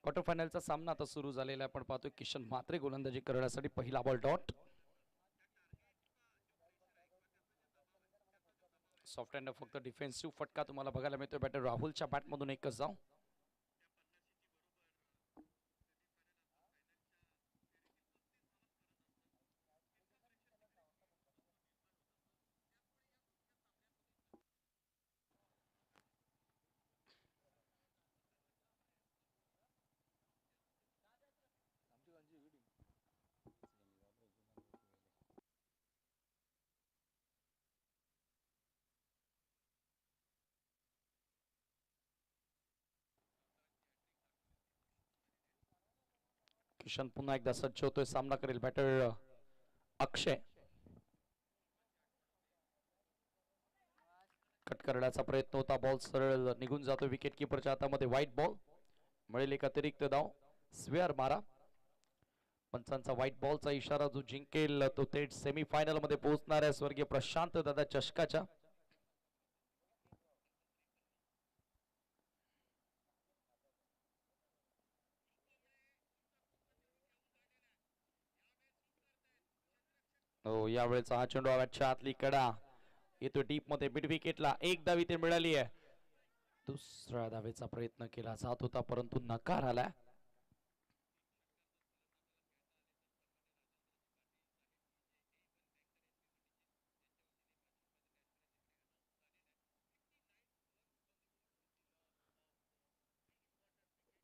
Quarter फायनलचा सामना आता सुरू झालेला आहे. आपण पाहतोय किशन म्हात्रे गोलंदाजी करण्यासाठी पहिला बॉल डॉट. सॉफ्ट हँड फक्त डिफेन्सिव्ह फटका तुम्हाला बघायला मिळतोय. बॅटर राहुलच्या बॅटमधून एकच जाऊ. किशन पुन्हा एकदा सज्ज होतोय. सामना करेल बॅटर अक्षय. कट करण्याचा प्रयत्न होता. बॉल सरळ निघून जातो विकेट किपरच्या हातामध्ये. व्हाईट बॉल मिळेल एक अतिरिक्त धाव. स्वेअर मारा. पंचांचा व्हाईट बॉलचा इशारा. जो जिंकेल तो थेट सेमीफायनल मध्ये पोहोचणार आहे स्वर्गीय प्रशांत दादा चषकाच्या. हो, यावेळेचा हा चेंडू बॅटच्या आतली कडा येतो डीप मध्ये. मिड विकेटला एक धाव इथे मिळाली आहे. दुसऱ्या धावेचा प्रयत्न केला जात होता परंतु नकार आला.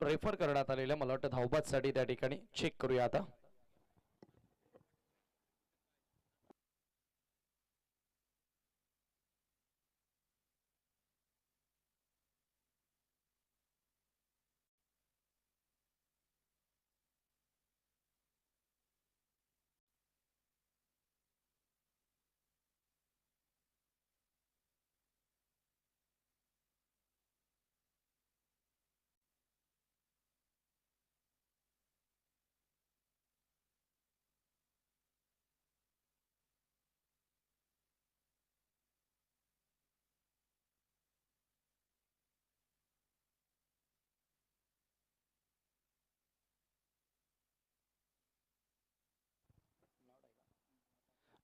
रेफर करण्यात आलेल्या मला वाटतं धावबाद साठी त्या ठिकाणी चेक करूया आता.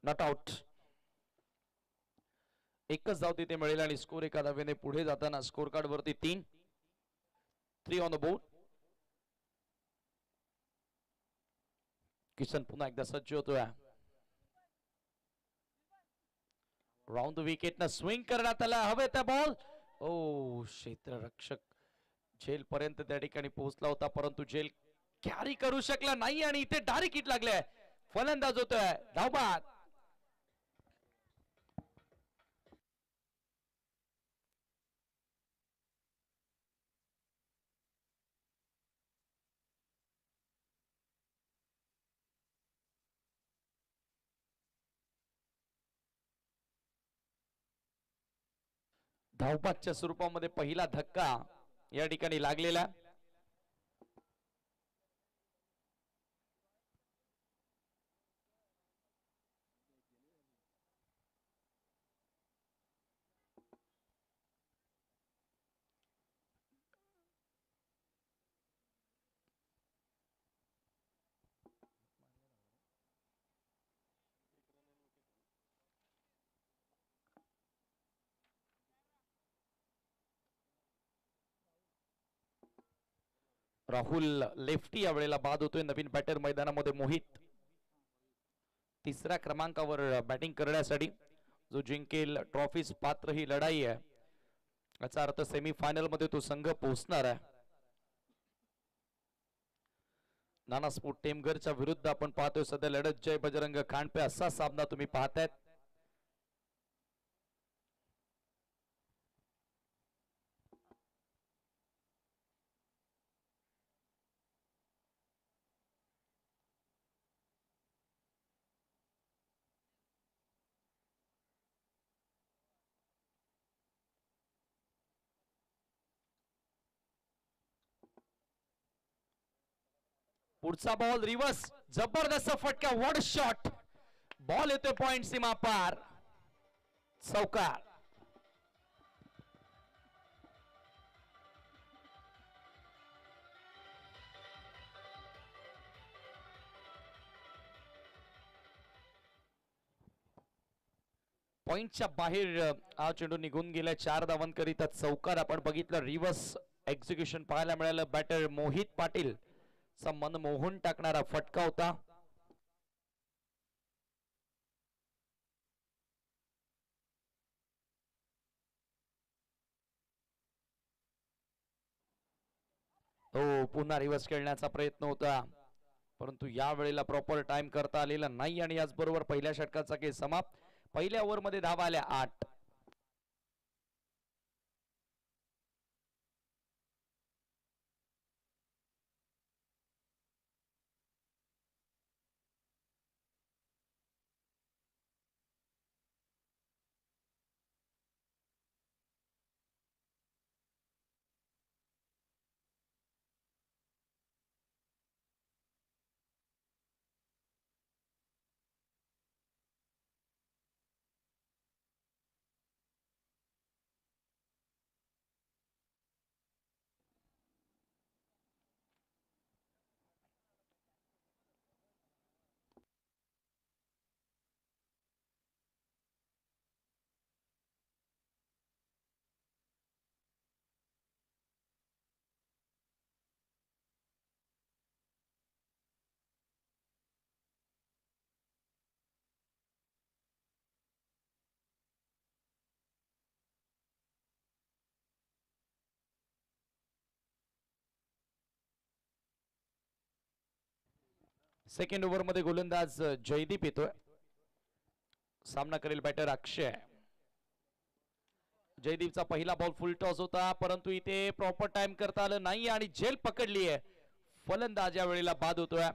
Not out. एकच धाव तिथे मिळेल आणि स्कोर एका धावेने पुढे जाताना स्कोर कार्ड वरती 3 ऑन द बोर्ड. किशन पुन्हा एकदा सज्ज होतोय. राऊंड द विकेट न स्विंग करण्यात आला. हवे त्या बॉल. ओ, क्षेत्ररक्षक झेल पर्यंत त्या ठिकाणी पोहोचला होता परंतु झेल कॅरी करू शकला नाही आणि इथे डायरेक्ट हिट लागले. फलंदाज होतोय धावबाद. धावबादच्या स्वरूपामध्ये पहिला धक्का या ठिकाणी लागलेला. राहुल लेफ्टी यावेळेला बाद होतोय. नवीन बॅटर मैदानामध्ये मोहित तिसऱ्या क्रमांकावर बॅटिंग करण्यासाठी. जो जिंकेल ट्रॉफीज पात्र ही लढाई आहे. याचा अर्थ सेमीफायनल मध्ये तो संघ पोहोचणार आहे. नाना स्पोर्ट टेमघरच्या विरुद्ध आपण पाहतोय सध्या लढत. जय बजरंग खांडपे असा सामना तुम्ही पाहतायत. पुढचा बॉल रिव्हर्स. जबरदस्त फटका. What shot. बॉल येतोय पॉइंट सीमा पार. चौकार. पॉइंटच्या बाहेर हा चेंडू निघून गेला. 4 धावांकरिता चौकार आपण बघितलं. रिव्हर्स एक्झिक्युशन पाहायला मिळालं. बॅटर मोहित पाटील चा मन मोहून टाकणारा फटका होता. हो, पुन्हा रिव्हर्स खेळण्याचा प्रयत्न होता, परंतु या वेळेला प्रॉपर टाइम करता आलेला नाही आणि याचबरोबर पहिल्या षटकाचा खेळ समाप्त. पहिल्या ओव्हरमध्ये धावा आल्या 8. सेकंड ओव्हर मध्ये गोलंदाज जयदीप येतोय. सामना करेल बॅटर अक्षय. जयदीपचा पहिला बॉल फुल टॉस होता, परंतु इथे प्रॉपर टाइम करता आलं नाही आणि झेल पकडली आहे. फलंदाज या वेळेला बाद होतोय.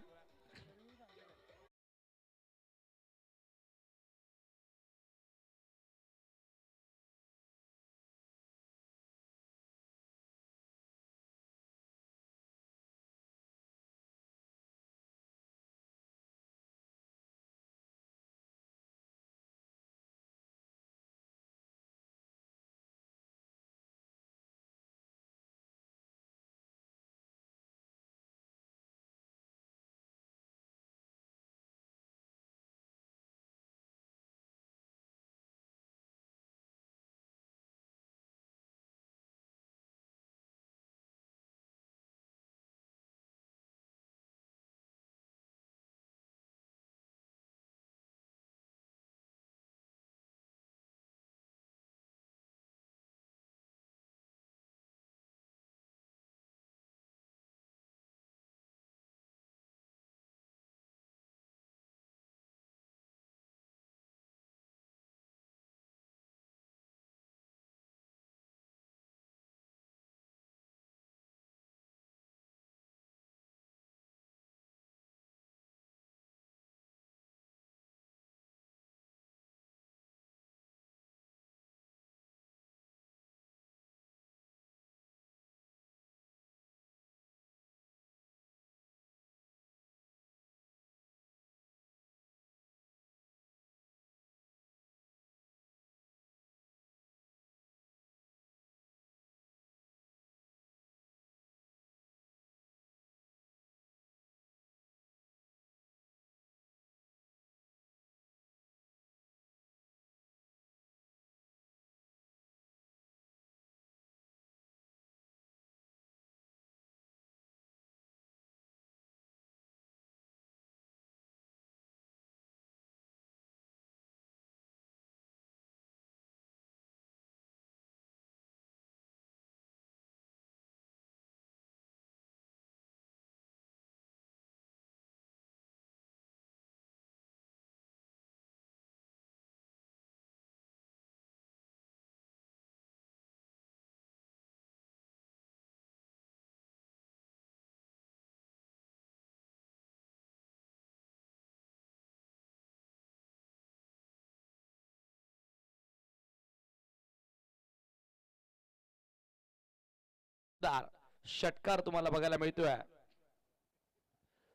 षटकार तुम्हाला बघायला मिळतोय.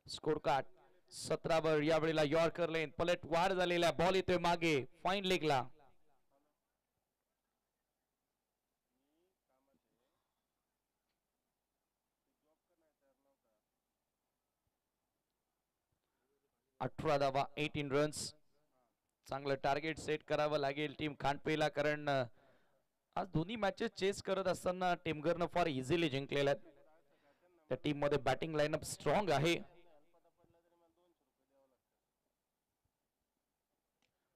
स्कोर कार्ड 17 वर या वेळेला यॉर्कर लेन पलट वाढ झालेला बॉल येतोय मागे फाईन लेगला. अठरा धावा 18 रन्स. चांगलं टार्गेट सेट करावं लागेल टीम खांडपेला, कारण आज दोन्ही मॅचेस चेस करत असताना टीमगरनं फार इझिली जिंकलेल्या आहेत. त्या टीम मध्ये बॅटिंग लाईनअप स्ट्रॉंग आहे.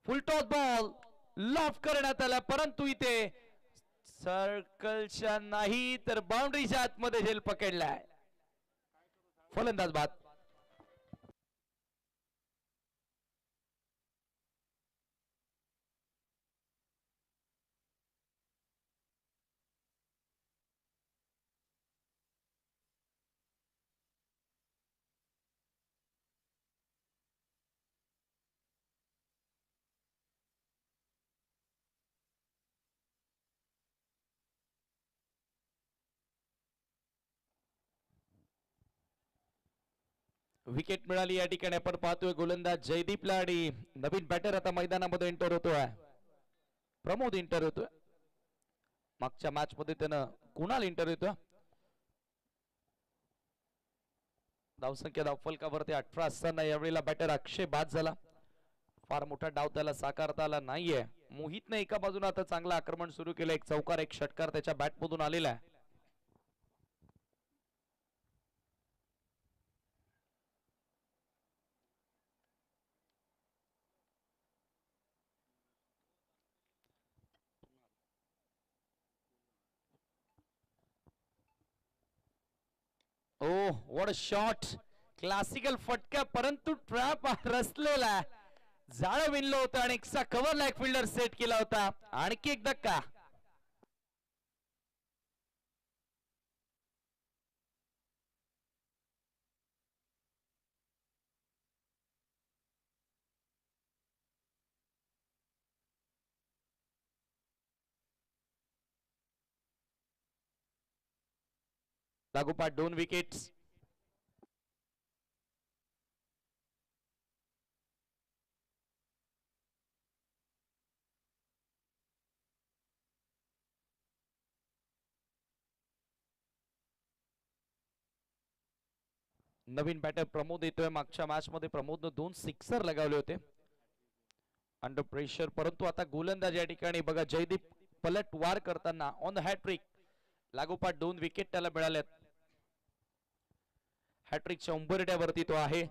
फुल टॉस बॉल लॉफ करण्यात आला, परंतु इथे सर्कलच्या नाही तर बाउंड्रीच्या आतमध्ये झेल पकडलाय. फलंदाज बाद. विकेट मिळाली या ठिकाणी. आपण पाहतोय गोलंदाज जयदीपला आणि नवीन बॅटर आता मैदानामध्ये एंटर होतोय. प्रमोद एंटर होतोय. मागच्या मॅच मध्ये त्यानं कुणाल एंटर होतोय. धावसंख्या धावफलकावरती 18 असताना यावेळेला बॅटर अक्षय बाद झाला. फार मोठा डाव त्याला साकारता आला नाहीये. मोहितने एका बाजूने आता चांगलं आक्रमण सुरू केलं. एक चौकार एक षटकार त्याच्या बॅट मधून आलेला आहे. Oh what a shot. Classical फटका, परंतु ट्रॅप रचलेला. जाळं विणलं होतं आणि एकसा कव्हरला एक फिल्डर सेट केला होता. आणखी एक धक्का. लागोपाठ 2 विकेट्स. नवीन बॅटर प्रमोद येतोय. मागच्या मॅच मध्ये प्रमोदनं 2 सिक्सर लगावले होते अंडर प्रेशर, परंतु आता गोलंदाज या ठिकाणी बघा जयदीप पलट वार करताना ऑन द हॅट्रिक. लागोपाठ 2 विकेट त्याला मिळाल्यात. हॅट्रिकच्या उंबरट्यावरती तो आहे.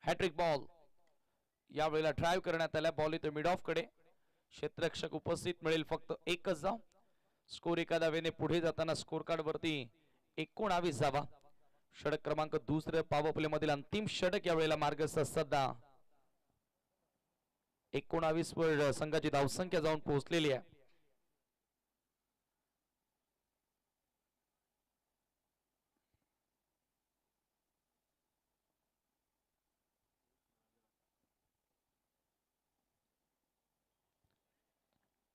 हॅट्रिक बॉल यावेळेला ड्राइव्ह करण्यात आला. बॉल येतो मिड ऑफ कडे. क्षेत्ररक्षक उपस्थित, मिळेल फक्त एकच धाव. स्कोर एका धावेने पुढे जाताना स्कोर कार्ड वरती 19 धावा. षटक क्रमांक दुसऱ्या पॉवर प्ले मधील अंतिम षटक यावेळेला मार्गस्थ असताना 19 वर संघाची धावसंख्या जाऊन पोहोचलेली आहे.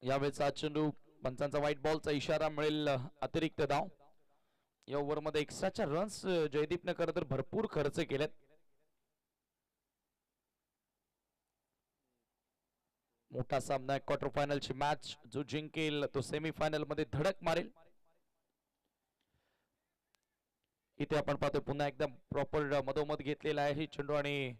यावेळेचा चेंडू पंचांचा व्हाईट बॉलचा इशारा, मिळेल अतिरिक्त धाव. या ओव्हर मध्ये एक्स्ट्राच्या रन्स जयदीपने खरं तर भरपूर खर्च केलेत. मोठा सामना, क्वार्टर फायनलची मॅच. जो जिंकेल तो सेमीफायनल मध्ये धडक मारेल. इथे आपण पाहतो पुन्हा एकदा प्रॉपर मधोमध घेतलेला आहे चेंडू आणि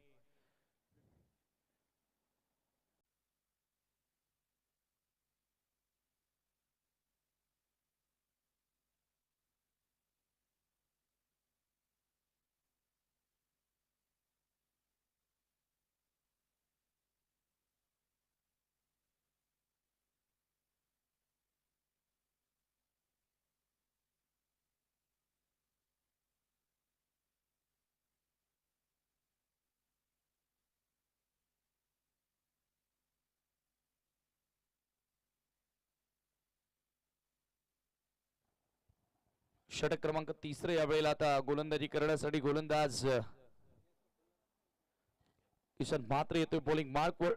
षटक क्रमांक 3 या वेळेला आता गोलंदाजी करण्यासाठी गोलंदाज किशन म्हात्रे येतोय बॉलिंग मार्क वर.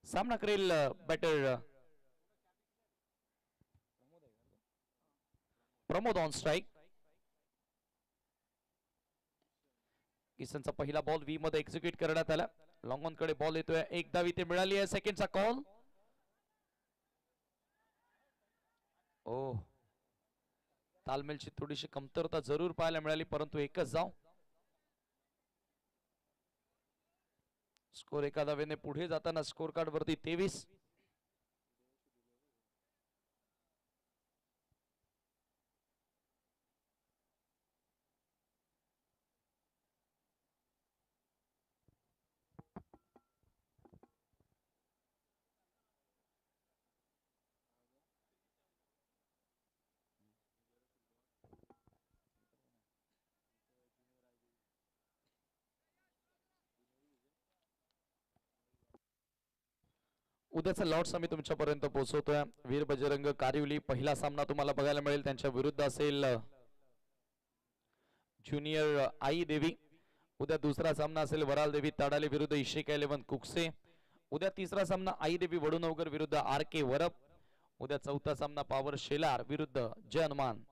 सामना करेल बॅटर प्रमोद ऑन स्ट्राइक. किशनचा पहिला बॉल व्ही मध्ये एक्झिक्यूट करण्यात आला. लॉंग ऑन कडे बॉल येतोय. एक धाव इथे मिळाली आहे. सेकंडचा कॉल. ओ तालमेलची थोडीशी कमतरता जरूर पाहायला मिळाली, परंतु एकच धाव. स्कोर एका धावेने पुढे जाताना स्कोर कार्ड वरती 23. उद्याचा लॉट्स आम्ही तुमच्यापर्यंत पोहोचवतोय. वीर बजरंग कारिवली पहिला सामना तुम्हाला बघायला मिळेल, त्यांच्या विरुद्ध असेल ज्युनियर आई देवी. उद्या दुसरा सामना असेल वराल देवी ताडाले विरुद्ध इशिका 11 कुकसे. उद्या तिसरा सामना आई देवी वडुनवगर विरुद्ध RK वरप. उद्या चौथा सामना पावर शेलार विरुद्ध जय हनुमान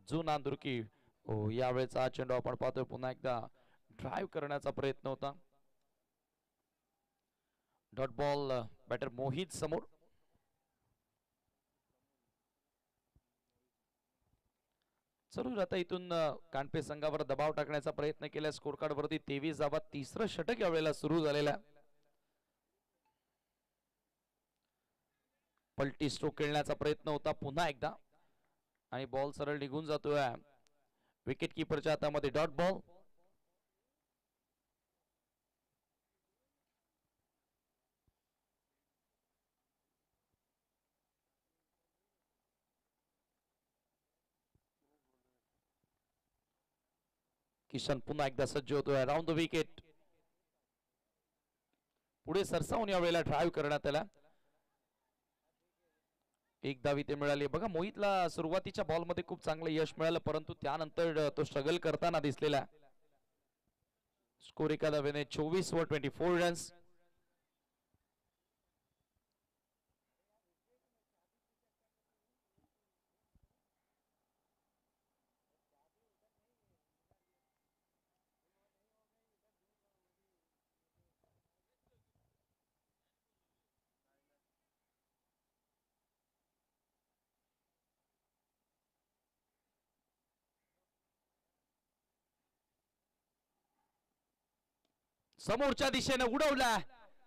जुना दुर्की. हो, यावेळेचा चेंडू आपण पाहतोय पुन्हा एकदा ड्राइव्ह करण्याचा प्रयत्न होता. डॉट बॉल बॅटर मोहित समोर. जरूर आता इथून कानपे संघावर दबाव टाकण्याचा प्रयत्न केला. स्कोर कार्ड वरती 23 धावा. तिसरं षटक यावेळेला सुरू झालेला. पलटी स्ट्रोक खेळण्याचा प्रयत्न होता पुन्हा एकदा आणि बॉल सरळ निघून जातोय विकेट कीपरच्या हातामध्ये. Dot ball. किशन पुन्हा एकदा सज्ज होतोय. Around the wicket. पुढे सरसावून यावेळेला ड्राइव्ह करण्यात आला. एक धाव इथे मिळाली. बघा मोहितला सुरुवातीच्या बॉल मध्ये खूप चांगलं यश मिळालं, परंतु त्यानंतर तो स्ट्रगल करताना दिसलेला. स्कोर एका धावेने 24 वर 24 रन्स. समोरच्या दिशेने उडवला.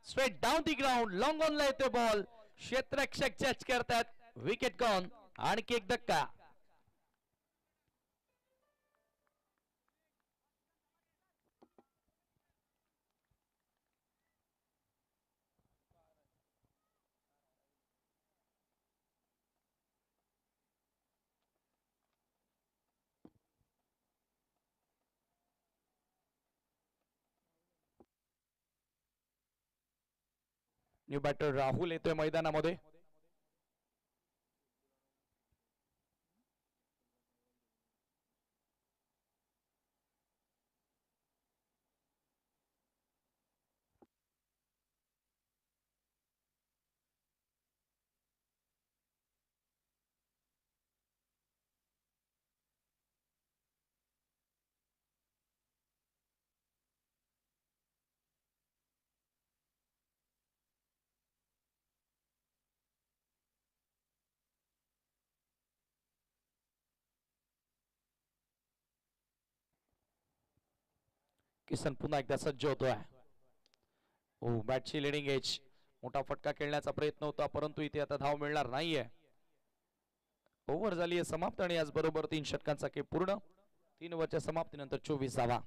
Straight down the ground. Long on ला येतोय बॉल. क्षेत्ररक्षक जज करतात. Wicket gone. आणखी एक धक्का. न्यू बॅटर राहुल येतोय मैदानामध्ये. किसन पुन्हा एकदा सज्ज होतोय. ओ बॅटची लिडिंग एज. मोठा फटका खेळण्याचा प्रयत्न होता, परंतु इथे आता धाव मिळणार नाहीये. ओव्हर झाली आहे समाप्त आणि याचबरोबर 3 षटकांचा खेळ पूर्ण. 3 ओव्हरच्या समाप्तीनंतर 24 धावा.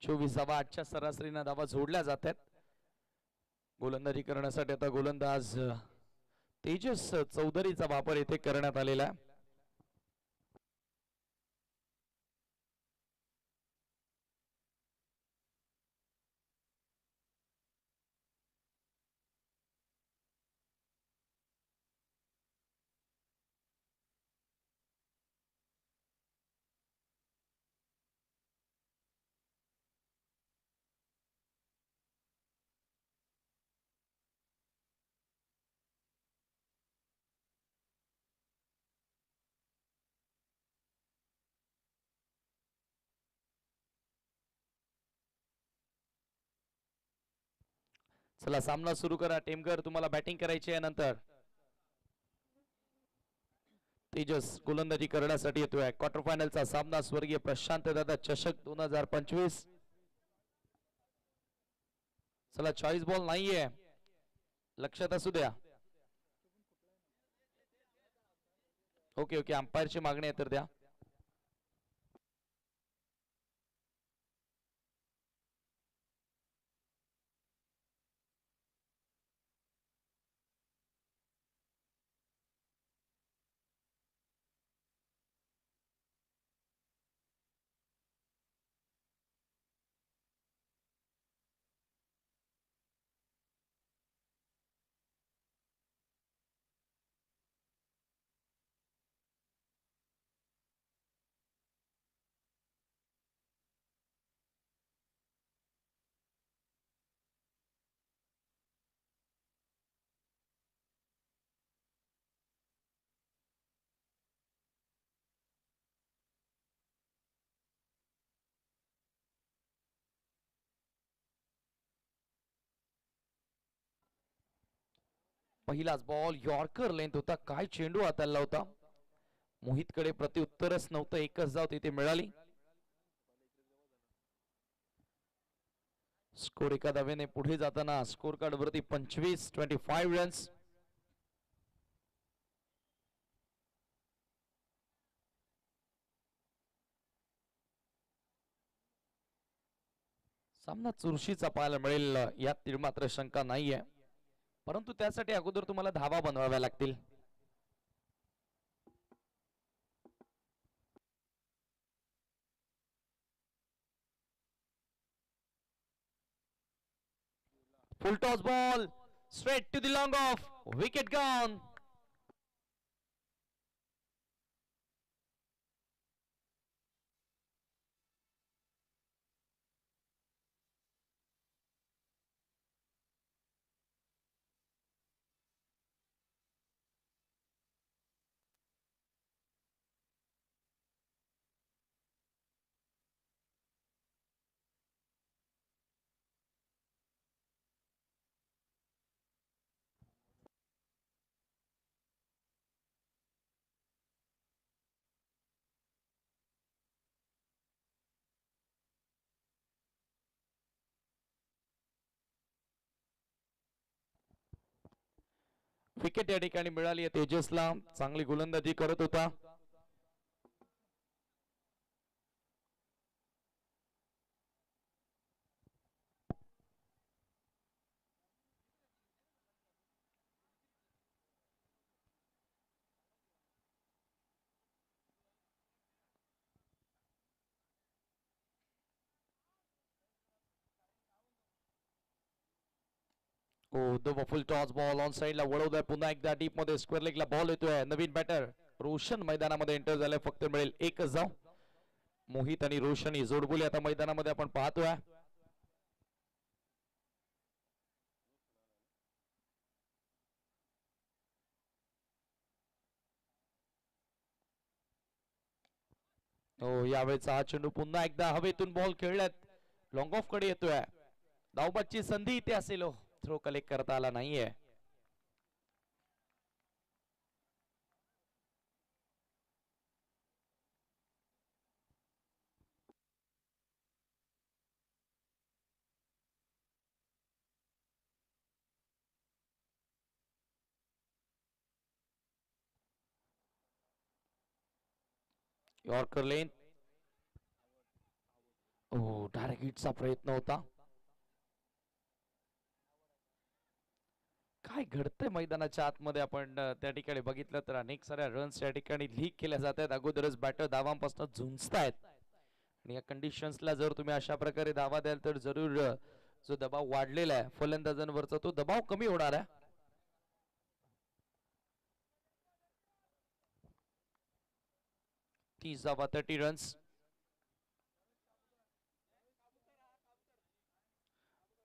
चोवीस धावा 8च्या सरासरीने धावा जोडल्या जातात. गोलंदाजी करण्यासाठी आता गोलंदाज तेजस चौधरीचा वापर येथे करण्यात आलेला. चला सामना सुरू करा. टेमगर तुम्हाला बॅटिंग करायची आहे. नंतर तेजस गोलंदाजी करण्यासाठी येतोय. क्वार्टर फायनलचा सामना स्वर्गीय प्रशांत दादा चषक 2025. चला 40 बॉल नाहीये, लक्षात असू द्या. ओके ओके, अंपायरची मागणी आहे तर द्या. पहिलाच बॉल यॉर्कर लेंथ होता. काय चेंडू हाताळला होता. मोहितकडे प्रत्युत्तरच नव्हतं. एकच धाव तिथे मिळाली. स्कोर एका धावेने पुढे जाताना स्कोर कार्ड वरती 25 रन्स. सामना चुरशीचा पाहायला मिळेल यात मात्र शंका नाहीये, परंतु त्यासाठी अगोदर तुम्हाला धावा बनवाव्या लागतील. Full toss ball straight to the long off, wicket gone. Wicket या ठिकाणी मिळाली तेजसला. चांगली गोलंदाजी करत होता. फुल टॉस बॉल ऑन साइडला वळवलाय. पुन्हा एकदा डीप मध्ये स्क्वेअर लेगला बॉल येतोय. नवीन बॅटर रोशन मैदानामध्ये एंटर झालाय. फक्त मिळेल एकच धाव. मोहित आणि रोशन ही जोडबोली आता मैदानामध्ये आपण पाहतोय. यावेळेचा हा चेंडू पुन्हा एकदा हवेतून बॉल खेळल्यात. लॉंग ऑफ कडे येतोय. धावबादची संधी इथे असेल. थ्रो कलेक्ट करता आला नाहीये. यॉर्कर लेन. डायरेक्ट हिटचा प्रयत्न होता. काय घडतंय मैदानाच्या आतमध्ये आपण त्या ठिकाणी बघितलं तर अनेक साऱ्या रन्स या ठिकाणी लीक केल्या जात आहेत. अगोदरच बॅटर धावांपासून झुंजतायत आणि या कंडिशन्सला जर तुम्ही अशा प्रकारे धावा द्याल तर जरूर जो दबाव वाढलेला आहे फलंदाजांवरचा तो दबाव कमी होणार आहे. तीस धावा 30 रन्स.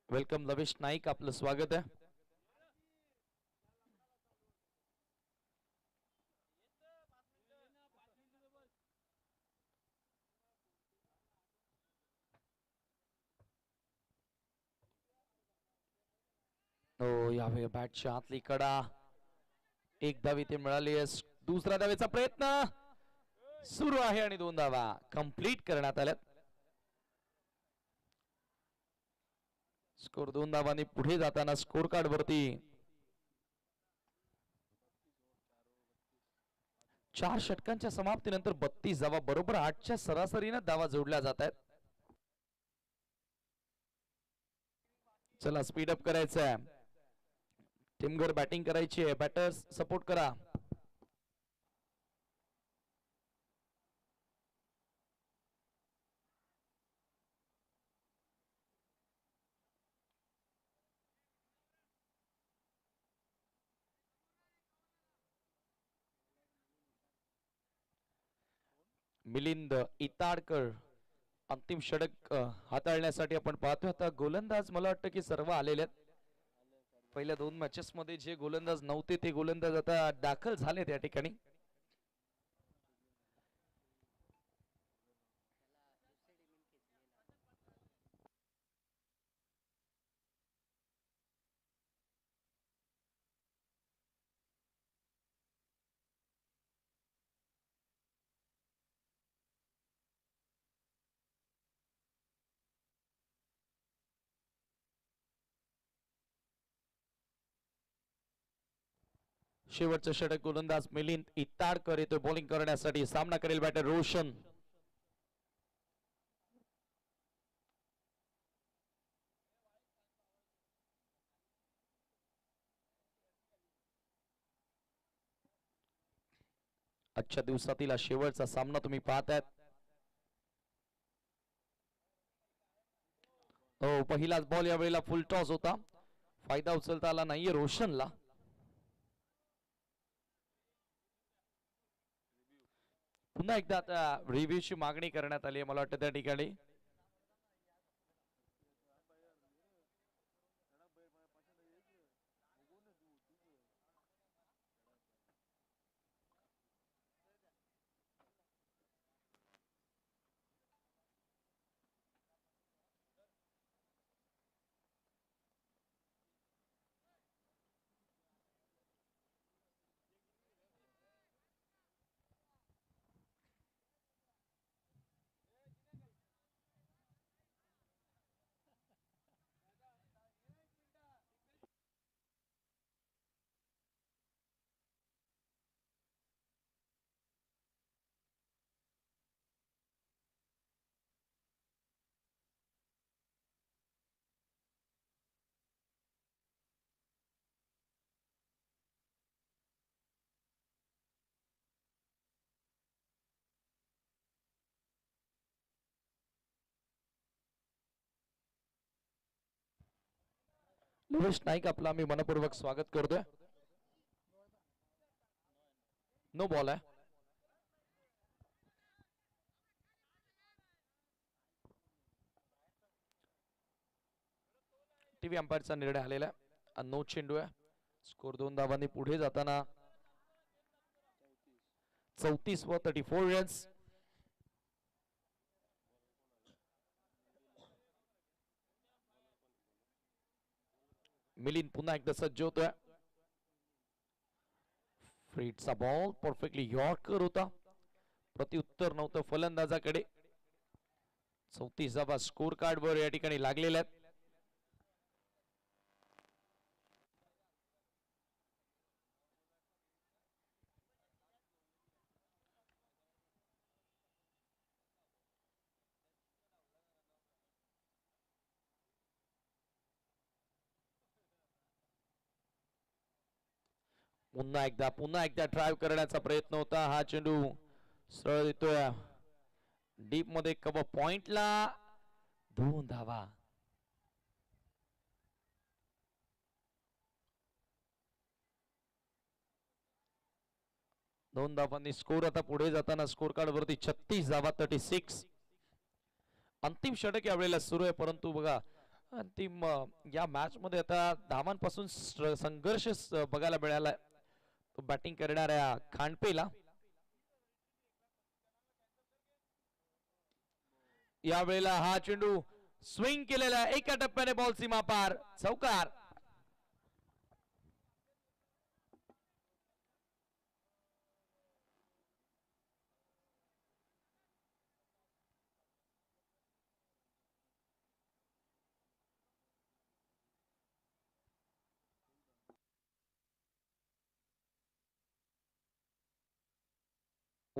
वेलकम लवेश नाईक, आपलं स्वागत आहे. हो, यावेळी बॅटच्या आतली कडा. एक धाव इथे मिळाली आहे. दुसरा धावेचा प्रयत्न सुरू आहे आणि 2 धावा कंप्लीट करण्यात आल्यात. स्कोर 2 धावांनी पुढे जाताना स्कोर कार्ड वरती 4 षटकांच्या समाप्तीनंतर 32 धावा बरोबर 8च्या सरासरीने धावा जोडल्या जात आहेत. चला स्पीड अप करायचं आहे. टीमवर बॅटिंग करायची आहे. बॅटर्स सपोर्ट करा. मिलिंद इताडकर अंतिम षटक हाताळण्यासाठी आपण पाहतोय. आता गोलंदाज मला वाटतं की सर्व आलेले आहेत. पहिल्या 2 मॅचेस मध्ये जे गोलंदाज नव्हते ते गोलंदाज आता दाखल झाले त्या ठिकाणी. शेवटचं षटक गोलंदाज मिलिंद इताडकर येतो बॉलिंग करण्यासाठी. सामना करेल बॅटर रोशन. आजच्या दिवसातील शेवटचा सामना तुम्ही पाहतायत. हो, पहिलाच बॉल यावेळेला फुल टॉस होता. फायदा उचलता आला नाहीये रोशनला. पुन्हा एकदा आता रिव्ह्यूची मागणी करण्यात आली आहे मला वाटतं त्या ठिकाणी. लवेश नाईक आपला आम्ही मनपूर्वक स्वागत करतोय. नो बॉल आहे. टीव्ही अंपायरचा निर्णय आलेला आहे. नो चेंडू आहे. स्कोर 2 धावांनी पुढे जाताना 34 व 34 रन्स. मिलिंद पुन्हा एकदा सज्ज होतोय. फ्रीटचा बॉल परफेक्टली यॉर्कर होता. प्रत्युत्तर नव्हतं फलंदाजाकडे. 34 धावा स्कोर कार्ड वर या ठिकाणी लागलेल्या आहेत. पुन्हा एकदा ड्राइव्ह करण्याचा प्रयत्न होता. हा चेंडू सरळ येतोय डीप मध्ये कव्हर पॉइंटला. 2 धावा. दोन धावांनी स्कोर आता पुढे जाताना स्कोर कार्ड वरती 36 धावा 36. अंतिम षटक यावेळेला सुरू आहे परंतु बघा अंतिम या मॅच मध्ये आता धावांपासून संघर्ष बघायला मिळाला. बॅटिंग करणाऱ्या खांडपेला यावेळेला हा चेंडू स्विंग केलेला एका टप्प्याने बॉल सीमा पार. चौकार.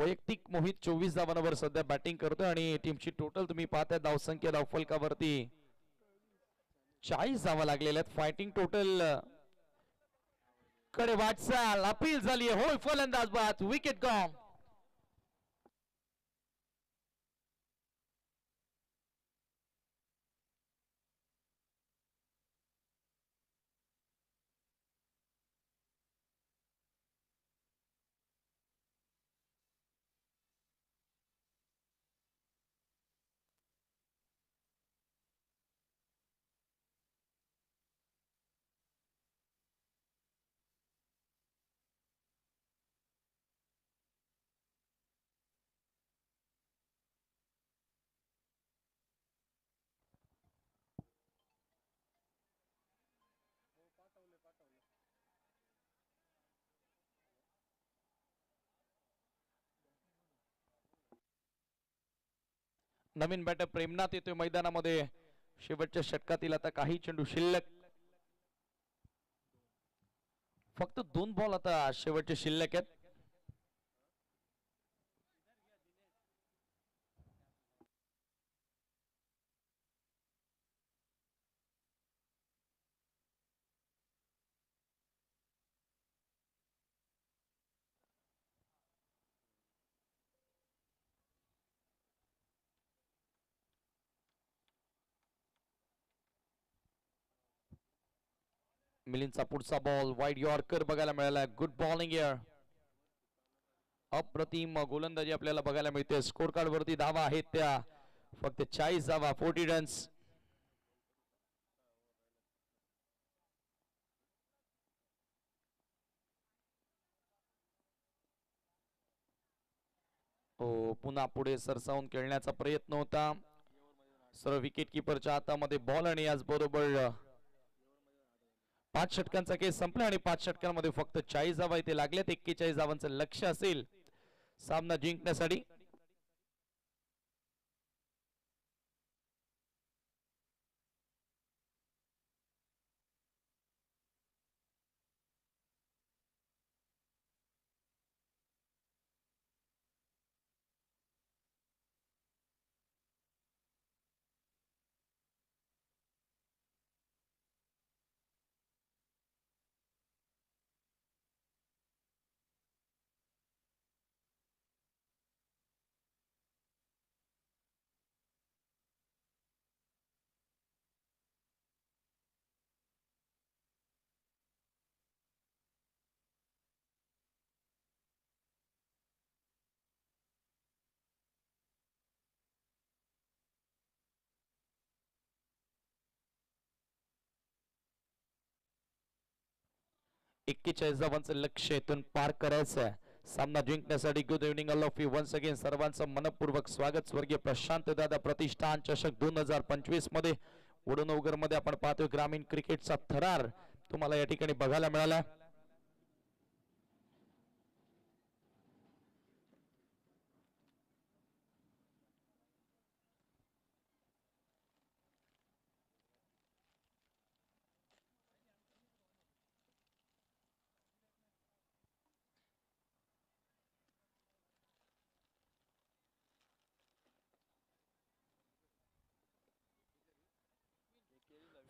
वैयक्तिक मोहित 24 धावांवर सध्या बॅटिंग करतोय आणि टीमची टोटल तुम्ही पाहताय धावसंख्या धावफलकावरती 40 धावा लागलेल्या आहेत. फायटिंग टोटल कडे वाटचाल अपील झाली आहे. होय फलंदाज बाद, विकेट गॉन. नवीन बॅटर प्रेमनाथ येतोय मैदानामध्ये. शेवटच्या षटकातील आता काही चेंडू शिल्लक, फक्त 2 बॉल आता शेवटचे शिल्लक आहेत. मिलिंदचा पुढचा बॉल वाईड यॉर्कर बघायला मिळाला. गुड बॉलिंग यार, अप्रतिम गोलंदाजी आपल्याला बघायला मिळते. स्कोर कार्ड वरती धावा आहेत त्या फक्त 40 धावा, 40 रन्स. पुन्हा पुढे सरसावून खेळण्याचा प्रयत्न होता. सर्व विकेट किपरच्या हातामध्ये बॉल आणि याचबरोबर 5 षटकांचा खेळ संपला आणि 5 षटकांमध्ये फक्त 40 धावा इथे लागल्यात. 41 धावांचं लक्ष असेल सामना जिंकण्यासाठी. एक्केचाळीस धावांचं लक्ष इथून पार करायचं आहे सामना जिंकण्यासाठी. Good evening all of you once again. सर्वांचं मनपूर्वक स्वागत. स्वर्गीय प्रशांत दादा प्रतिष्ठान चषक 2025 मध्ये वडोनगर मध्ये आपण पाहतोय ग्रामीण क्रिकेटचा थरार तुम्हाला या ठिकाणी बघायला मिळाला.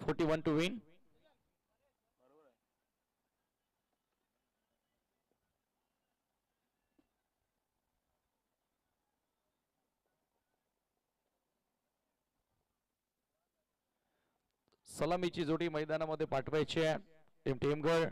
$41 to win. सलामीची जोडी मैदानामध्ये पाठवायची आहे. टीम टीमगड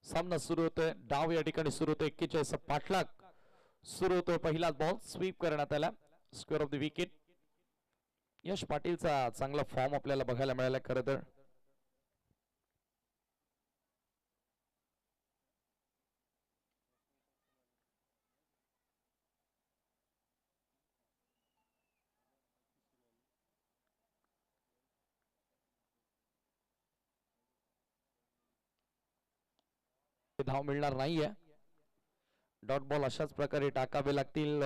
सामना सुरू होतोय. डाव या ठिकाणी सुरू होतोय. 41 पाठलाग सुरू होतोय. पहिला बॉल स्वीप करण्यात आला. Square of the wicket. Yash पाटीलचा चांगला फॉर्म आपल्याला बघायला मिळाला खरं तर. धाव मिळणार नाहीये. डॉट बॉल अशाच प्रकारे टाकावे लागतील.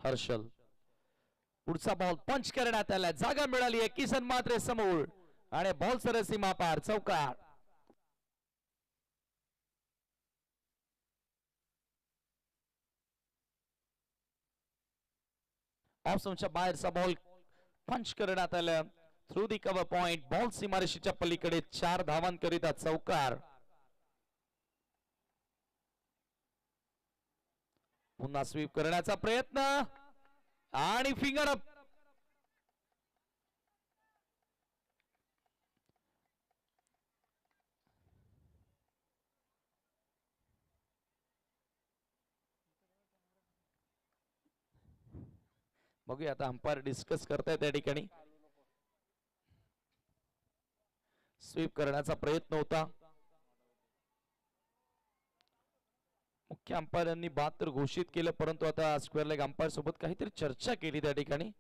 हर्षल पुढचा बॉल पंच करण्यात आला. जागा मिळाली आहे किसन मात्रे समोर आणि बॉल सरळ सीमा पार चौकार. ऑफस्टंपच्या बाहेरचा बॉल पंच करण्यात आला. Through the cover point. Ball सीमारेषेच्या पलीकडे 4 धावांकरिता चौकार. पुन्हा स्वीप करण्याचा प्रयत्न आणि फिंगर अप. बघूया आता अंपायर डिस्कस करतायत त्या ठिकाणी. स्वीप करण्याचा प्रयत्न होता. मुख्य अंपायरांनी बाद तर घोषित केलं, परंतु आता स्क्वेअर लेग अंपायर सोबत काहीतरी चर्चा केली त्या ठिकाणी.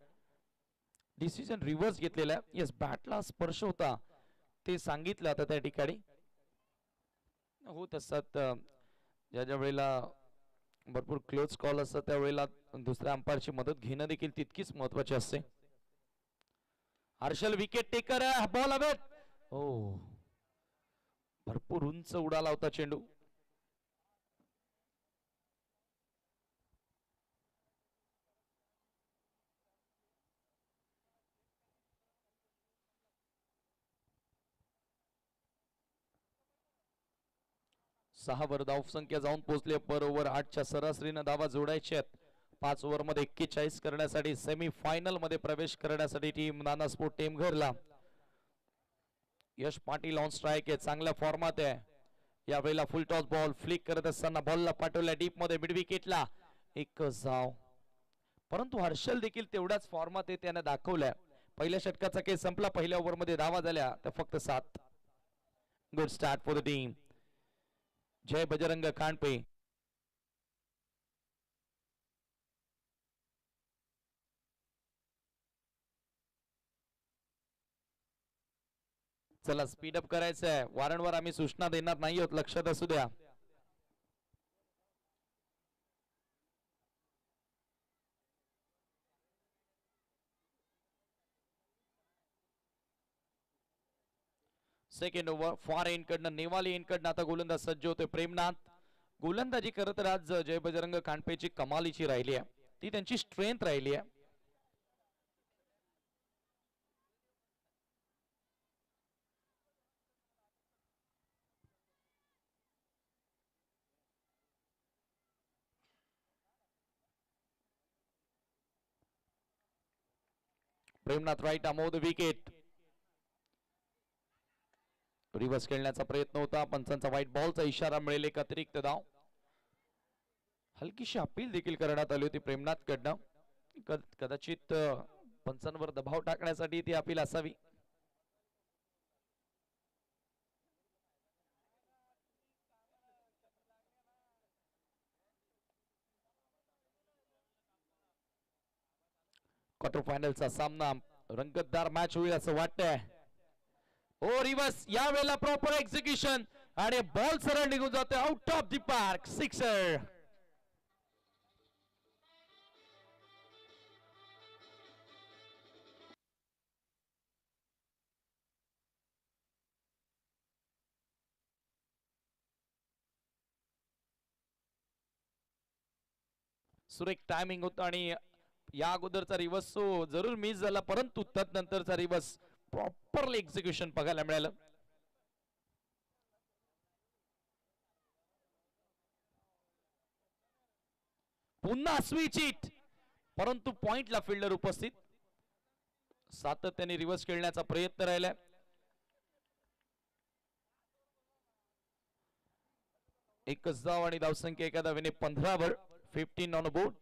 डिसिजन रिव्हर्स घेतलेला. येस, बॅटला स्पर्श होता ते सांगितलं आता त्या ठिकाणी. होत असतात ज्या ज्या वेळेला भरपूर क्लोज कॉल असतात त्यावेळेला दुसऱ्या अंपायरची मदत घेणं देखील तितकीच महत्वाची असते. Harshal wicket taker. बॉल हवेत. हो, भरपूर उंच उडाला होता चेंडू. सहावर धावसंख्या जाऊन पोहोचले. पर ओव्हर 8च्या सरासरीने धावा जोडायच्या आहेत. 5 ओव्हर मध्ये 41 करण्यासाठी सेमी फायनल मध्ये प्रवेश करण्यासाठी टीम नाना स्पोर्ट टेमघरला. यश पाटील ऑन स्ट्राइक आहे. चांगल्या फॉर्मात आहे. यावेळेला फुल टॉस बॉल फ्लिक करत असताना बॉलला पाठवल्या डीप मध्ये मिड विकेटला. एक धाव. परंतु हर्षल देखील तेवढ्याच फॉर्मात आहे. त्याने दाखवल्या. पहिल्या षटकाचा खेळ संपला. पहिल्या ओव्हर मध्ये धावा झाल्या तर फक्त 7. Good start for the team. Jai Bajrang Khandpe. चला स्पीड अप करायचं आहे. वारंवार आम्ही सूचना देणार नाही आहोत, लक्षात असू द्या. सेकंड ओव्हर फॉर एंड कडनं नेवाली एंड कडनं आता गोलंदाज सज्ज होते. प्रेमनाथ. गोलंदाजी खरं तर आज जय बजरंग खांडपेची कमालीची राहिली आहे. ती त्यांची स्ट्रेंथ राहिली आहे. Premnath right Amod wicket. Reverse खेळण्याचा प्रयत्न होता. पंचांचा व्हाईट बॉलचा इशारा मिळेल. एक अतिरिक्त धाव. हलकीशी अपील देखील करण्यात आली होती प्रेमनाथ कडनं. कदाचित पंचांवर दबाव टाकण्यासाठी ती अपील असावी. क्वार्टर फायनलचा सामना रंगतदार मॅच होईल असं वाटतंय. ओ रिव्हर्स. यावेळेला प्रॉपर एक्झिक्युशन आणि बॉल सरळ निघून जाते out of the park. Sixer. सुरेख टायमिंग होता आणि या अगोदरचा रिव्हर्स जरूर मिस झाला, परंतु तदनंतरचा रिव्हर्स प्रॉपरली एक्झिक्युशन बघायला मिळालं. पुन्हा स्विच हिट, परंतु पॉइंटला फिल्डर उपस्थित. सातत्याने रिव्हर्स खेळण्याचा प्रयत्न राहिलाय. एकच धाव आणि धावसंख्या एका धावेने 15 वर. 15 ऑन बोर्ड.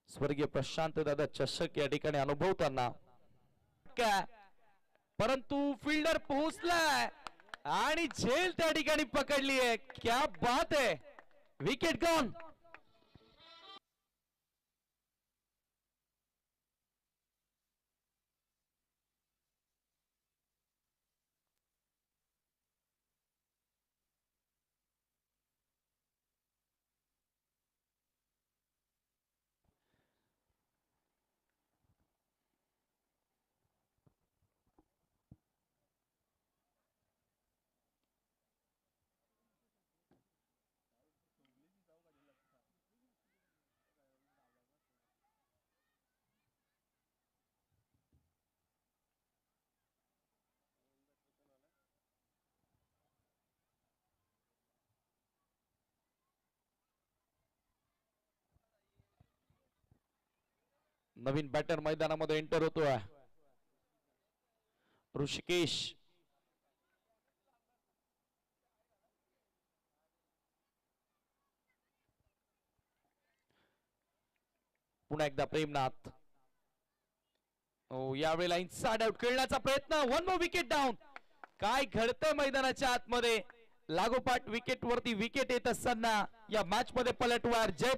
स्वर्गीय प्रशांत दादा चषक या ठिकाणी अनुभवताना, परंतु फिल्डर पोहोचलाय आणि झेल त्या ठिकाणी पकडली आहे. क्या बात आहे. Wicket gone. नवीन बॅटर मैदानामध्ये एंटर होतोय. ऋषिकेश. पुन्हा एकदा प्रेमनाथ. यावेळेला इनसाइड आउट खेळण्याचा प्रयत्न. One more wicket down. काय घडतंय मैदानाच्या आतमध्ये. लागोपाठ विकेट वरती विकेट येत असताना या मॅच मध्ये पलटवार. जय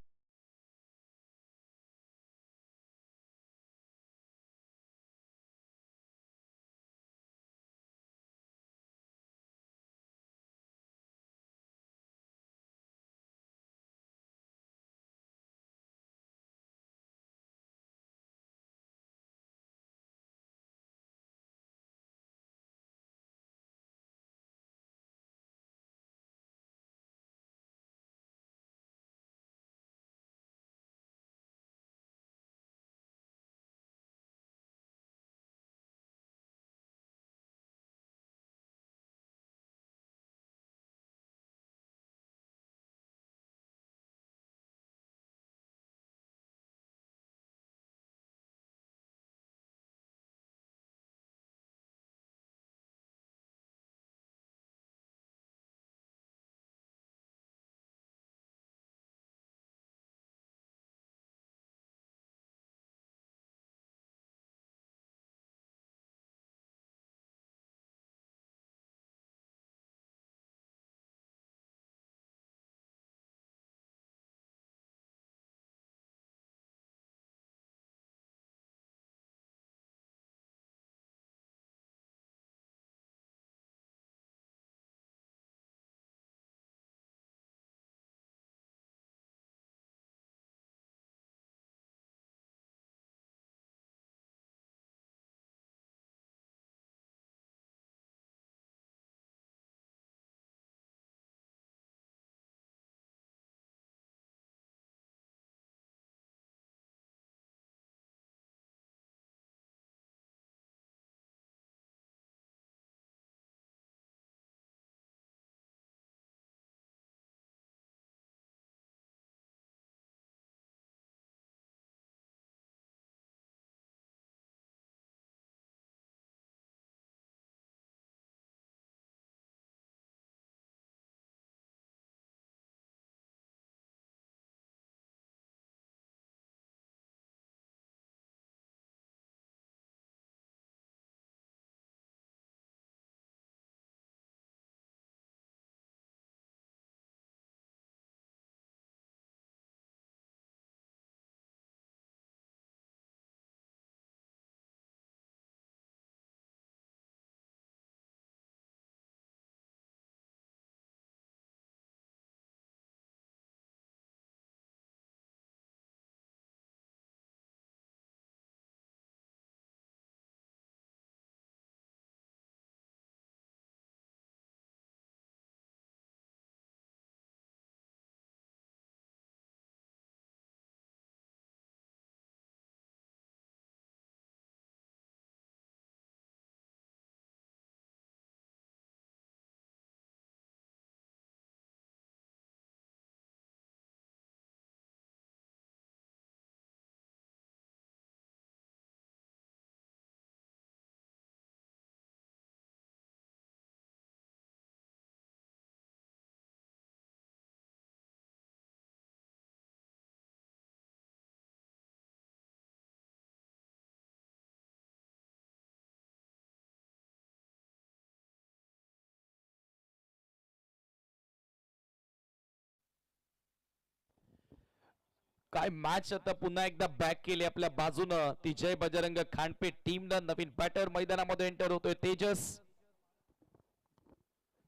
काय मॅच आता पुन्हा एकदा बॅक केली आपल्या बाजूनं ती जय बजरंग खांडपेठ टीमनं. नवीन बॅटर मैदानामध्ये एंटर होतोय तेजस.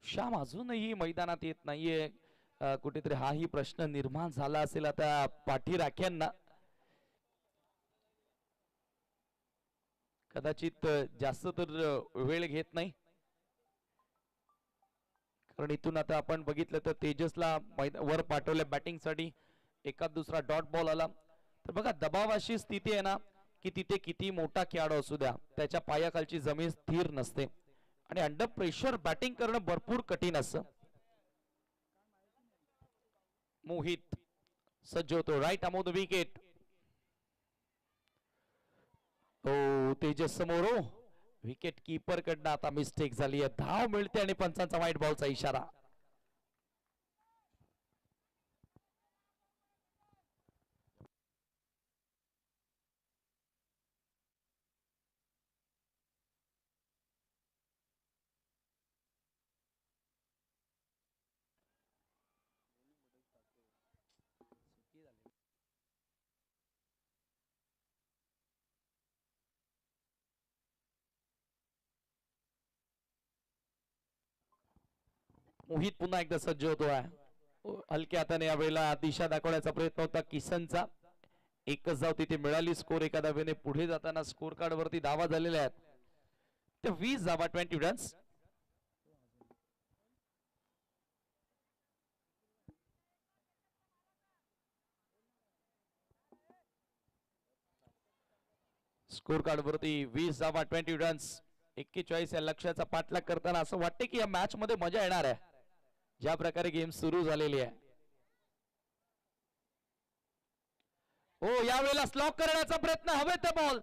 श्याम अजूनही मैदानात येत नाहीये. कुठेतरी हाही प्रश्न निर्माण झाला असेल आता पाठी राख्यांना. कदाचित जास्त तर वेळ घेत नाही, कारण इथून आता आपण बघितलं तर तेजसला वर पाठवलं बॅटिंग साठी. एखाद दुसरा डॉट बॉल आला तर बघा दबावाशी स्थिती आहे ना, की तिथे किती मोठा खेळाडू असू द्या त्याच्या पायाखालची जमीन स्थिर नसते आणि अंडर प्रेशर बॅटिंग करणं भरपूर कठीण असतं. मोहित सज्ज होतो राईट अमोद विकेट. हो तेजस समोर हो. विकेट कीपर कडनं आता मिस्टेक झाली आहे. धाव मिळते आणि पंचांचा वाईट बॉलचा इशारा. मोहित पुन्हा एकदा सज्ज होतोय. हलक्या हाताने यावेळेला दिशा दाखवण्याचा प्रयत्न होता किसनचा. एकच धाव तिथे मिळाली. स्कोर एका धावेने पुढे जाताना स्कोर कार्ड वरती धावा झालेल्या आहेत. ते 20 धावा 20 रन्स. स्कोर कार्ड वरती 20 धावा 20 रन्स. 41 या लक्ष्याचा पाठलाग करताना असं वाटते की या मॅच मध्ये मजा येणार आहे, ज्या प्रकारे गेम सुरू झालेली आहे. हो यावेळेला स्लॉक करण्याचा प्रयत्न हवे ते बॉल.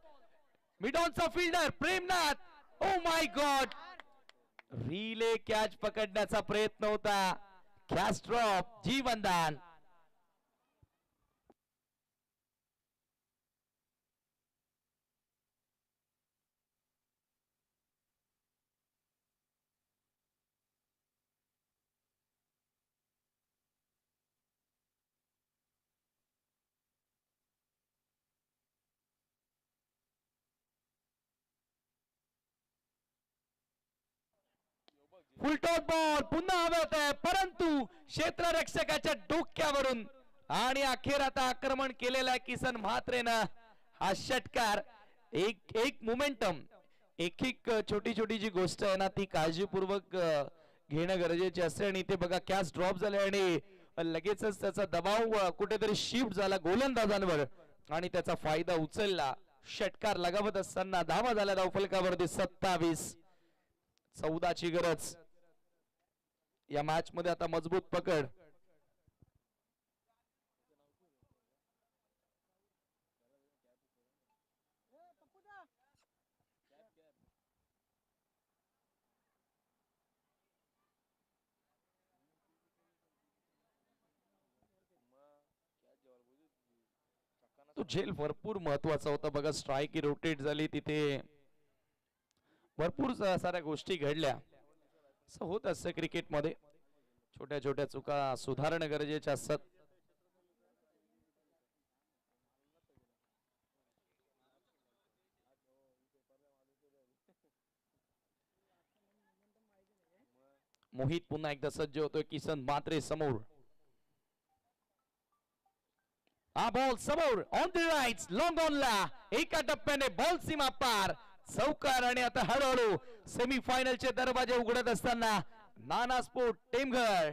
मिडॉनचा fielder Premnath. Oh my God, relay catch पकडण्याचा प्रयत्न होता. कॅच ड्रॉप जीवनदान. फुलटॉस बॉल पुन्हा हवे होते, परंतु क्षेत्ररक्षकाच्या डोक्यावरून आणि अखेर आता आक्रमण केलेला किसन म्हात्रेनं हा षटकार. एक एक मोमेंटम, एक एक छोटी छोटी जी गोष्ट आहे ना ती काळजीपूर्वक घेणं गरजेचे असते. आणि ते बघा कॅच ड्रॉप झाले आणि लगेचच त्याचा दबाव कुठेतरी शिफ्ट झाला गोलंदाजांवर आणि त्याचा फायदा उचलला. षटकार लगावत असताना धावा झाल्या धावफलकावरती 27-14 ची गरज. या मॅच मध्ये आता मजबूत पकड. तो झेल भरपूर महत्वाचा होता बघा. स्ट्राईक रोटेट झाली तिथे, भरपूर साऱ्या गोष्टी घडल्या. असं होत असतं क्रिकेटमध्ये, छोट्या छोट्या चुका सुधारणं गरजेच्या असतात. मोहित पुन्हा एकदा सज्ज होतोय. किसन म्हात्रे समोर. हा बॉल समोर on the right long on ला. एका टप्प्याने बॉल सीमा पार चौकार. आणि आता हळूहळू सेमीफायनलचे दरवाजे उघडत असताना नाना स्पोर्ट टेमघर.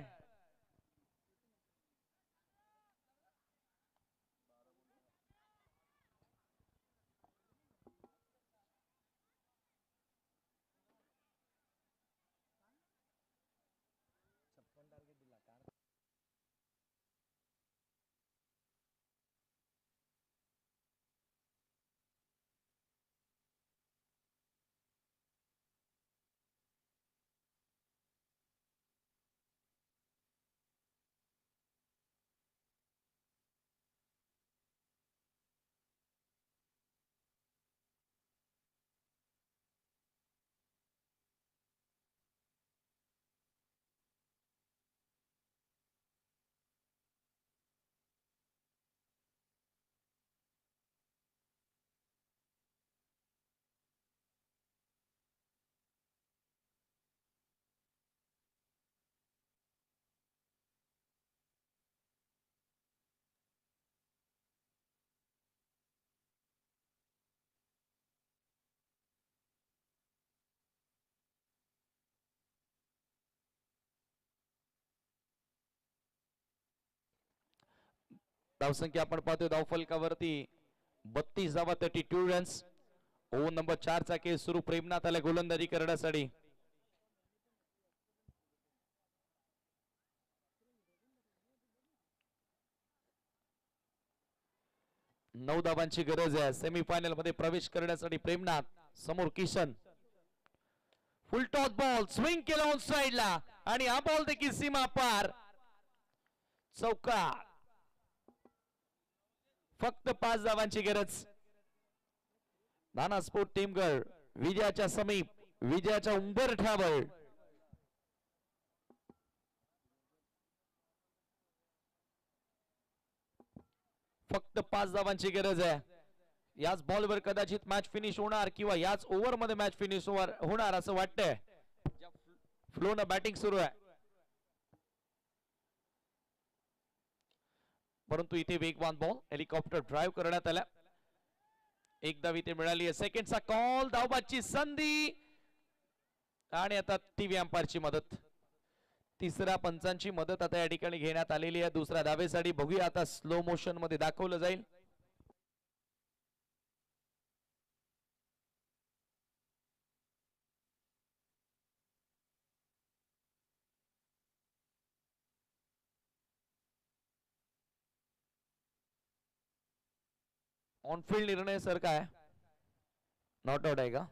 धावसंख्या आपण पाहतोय धावफलकावरती 32 धावा 32 रन्स. ओव्हर नंबर 4 चा खेळ सुरू. प्रेमनाथ आले गोलंदाजी करण्यासाठी. नऊ धावांची गरज आहे सेमीफायनल मध्ये प्रवेश करण्यासाठी. प्रेमनाथ समोर किशन. फुल टॉस बॉल स्विंग केला ऑन साइडला आणि हा बॉल देखील सीमा पार. चौकार. फक्त 5 धावांची गरज. नाना स्पोर्ट टीमगड विजयाच्या समीप, विजयाच्या उंबरठ्यावर. फक्त 5 धावांची गरज आहे. याच बॉलवर कदाचित मॅच फिनिश होणार किंवा याच ओव्हर मध्ये मॅच फिनिश होणार असं वाटतंय. फ्लो न बॅटिंग सुरू आहे, परंतु इथे वेगवान बॉल हेलिकॉप्टर ड्राईव्ह करण्यात आला. एक धाव इथे मिळाली आहे. सेकंडचा कॉल, धावबादची संधी आणि आता टीव्ही अंपायरची मदत. तिसऱ्या पंचांची मदत आता या ठिकाणी घेण्यात आलेली आहे दुसऱ्या धावेसाठी. बघूया आता स्लो मोशन मध्ये दाखवलं जाईल. ऑनफिल्ड निर्णय सर काय नॉट आउट आहे का?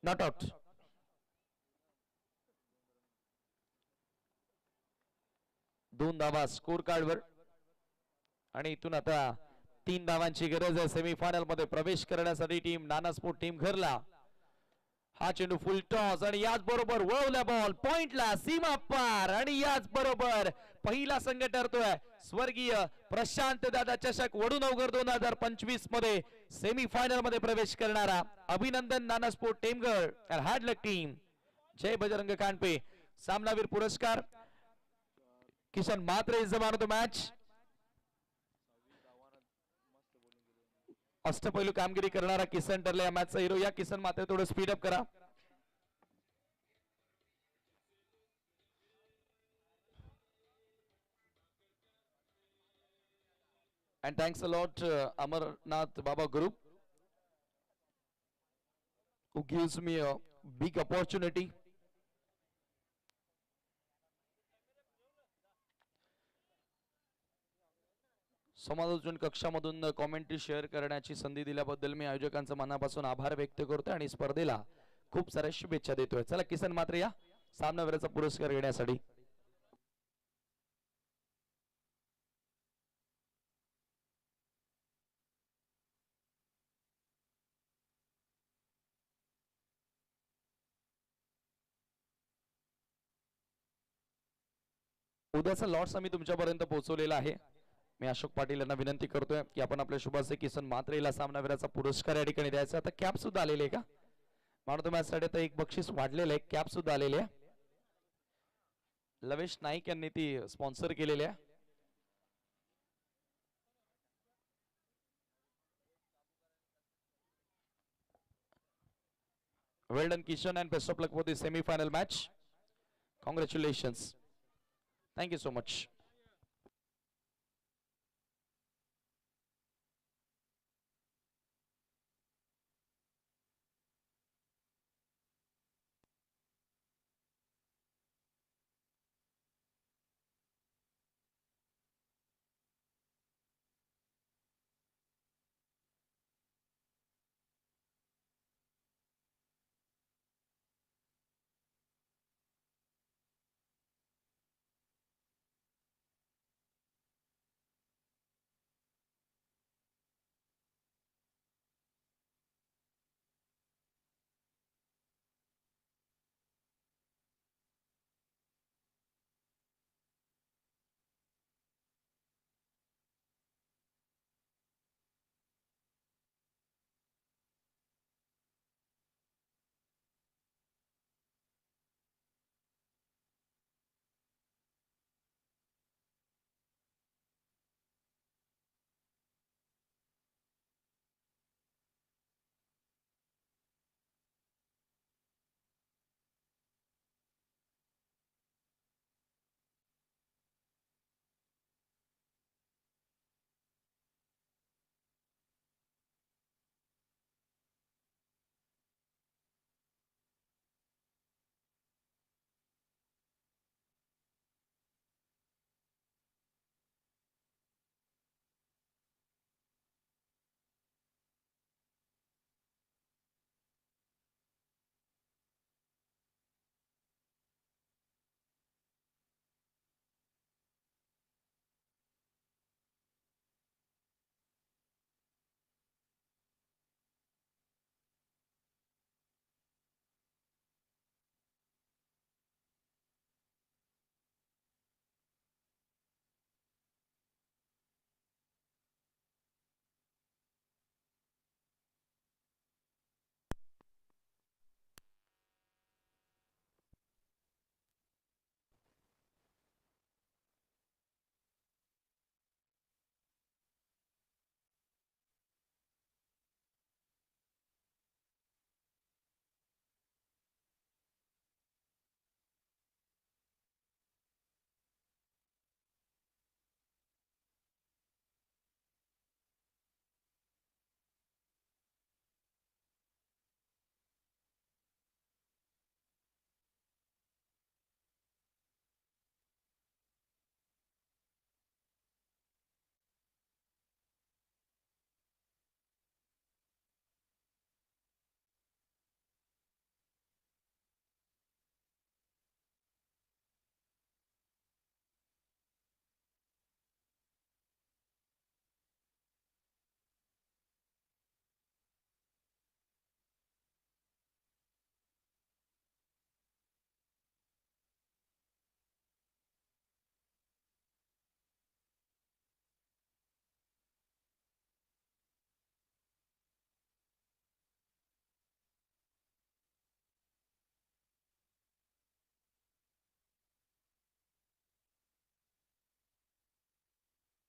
Not out. दोन धावा स्कोर कार्डवर आणि इथून आता 3 धावांची गरज आहे सेमीफायनल मध्ये प्रवेश करण्यासाठी. टीम नाना स्पोर्ट टीम घरला. हा चेंडू फुल टॉस आणि याच बरोबर वळवला बॉल पॉइंटला सीमा पार. आणि याच बरोबर पहिला संघ ठरतोय स्वर्गीय प्रशांत दादा चषक वडूनवगर 2025 मध्ये सेमीफायनल मध्ये प्रवेश करणारा. अभिनंदन Nana sport Temgad and hard luck team. Jai Bajrang Kanpe. सामनावीर पुरस्कार Kishan Matre is the man of the match. अष्टपैलू कामगिरी करणारा किसन ठरला या मॅचचा हिरो. या किसन मात्रे थोडं स्पीड अप करा. And thanks a lot Amarnath Baba Group who gives me a big opportunity. समालोचन कक्षामधून कॉमेंट्री शेअर करण्याची संधी दिल्याबद्दल मी आयोजकांचा मनापासून आभार व्यक्त करतोय आणि स्पर्धेला खूप साऱ्या शुभेच्छा देतोय. चला किसन मात्रे या सामनावीराचा पुरस्कार घेण्यासाठी. उद्याचा लॉट्स आम्ही तुमच्यापर्यंत पोहोचवलेला आहे. मी अशोक पाटील यांना विनंती करतोय की आपण आपल्या शुभाचे किसन मात्रेला सामनावीराचा पुरस्कार या ठिकाणी द्यायचा. आता कॅप सुद्धा आलेली आहे का मॅन ऑफ द मॅच साठी? आता एक बक्षीस वाढलेलं आहे, कॅप सुद्धा आलेली आहे. लवेश नाईक यांनी ती स्पॉन्सर केलेली आहे. Well done Kishan and best of luck for the semi-final match. Congratulations. Thank you so much.